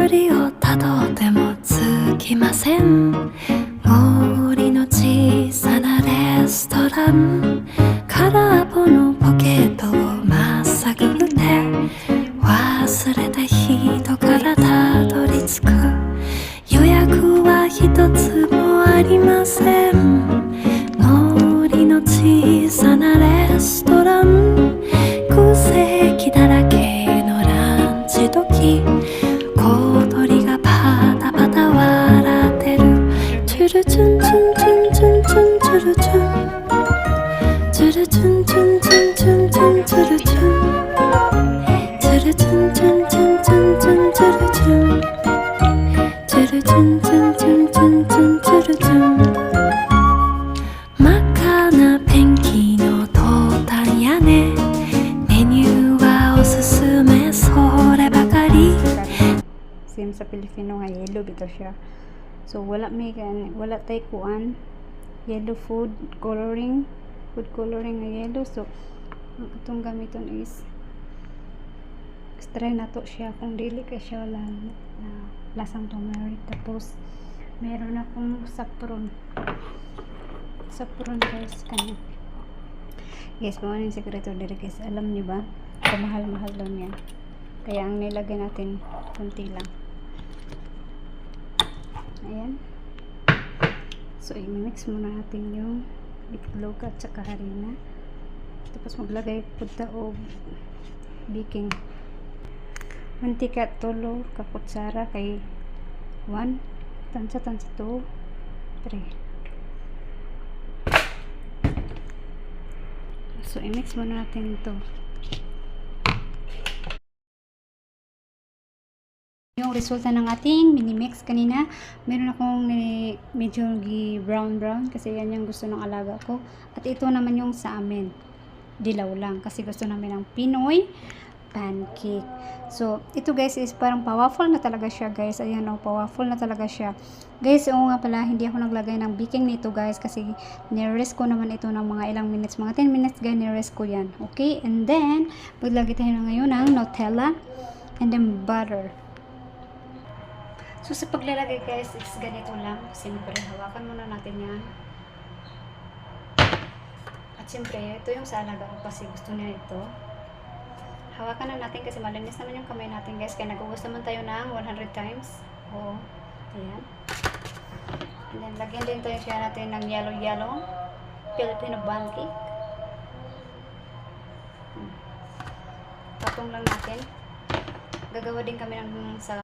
ぶりをたどってもつきません。森の小さなレストラン、空っぽのポケットをまっさぐって忘れた人からたどり着く。予約は一つもありません。森の小さなレストラン、空席だらけのランチ時、小鳥がパタパタ笑ってる。チュルチュンチュンチュンチュンチュンチュルチュン、チュルチュンチュンチュンチュンチュンチュルチュン、チュルチュンチュンチュンチュンチュンチュルチュン、チュルチュンチュンチュンチュンチュンチュルチュン。真っ赤なペンキのトータン屋根、メニューはおすすめそればかり。Same sa Pilipino nga, yellow bitaw siya. So wala tay kuan yellow food coloring nga yellow. So ang atong gamiton is try na to siya kung dili ka siya na lasang turmeric. Tapos meron akong saffron guys, kanya guys, kung ano yung sekreto dito guys, alam niyo ba, kamahal-mahal lang yan, kaya ang nilagay natin kunti lang. Ayan. So i-mix muna natin yung itlog at saka harina, tapos maglagay punta o baking mantika tulo ka kutsara kay 1 tansa 2 3. So i-mix muna natin ito. Yung resulta ng ating mini mix kanina, meron akong medyo brown kasi yan yung gusto ng alaga ko, at ito naman yung sa amin dilaw lang kasi gusto namin ng Pinoy pancake. So ito guys is parang pa-waffle na talaga siya guys. Ayan o, pa-waffle na talaga siya guys. Oo nga pala, hindi ako naglagay ng baking nito guys kasi nirest ko naman ito ng mga ilang minutes, mga 10 minutes guys, nirest ko yan. Okay, and then maglagay tayo na ngayon ng Nutella and then butter. So sa paglalagay guys is ganito lang, siyempre hawakan muna natin yan, at siyempre ito yung sa alaga ko kasi gusto niya ito. Hawakan na natin kasi malinis naman yung kamay natin guys, kaya nag-uwas naman tayo ng 100 times. Oo, ayan. And then lagyan din tayo siya natin ng yellow Filipino pancake. Patong lang natin. Gagawa din kami ng sa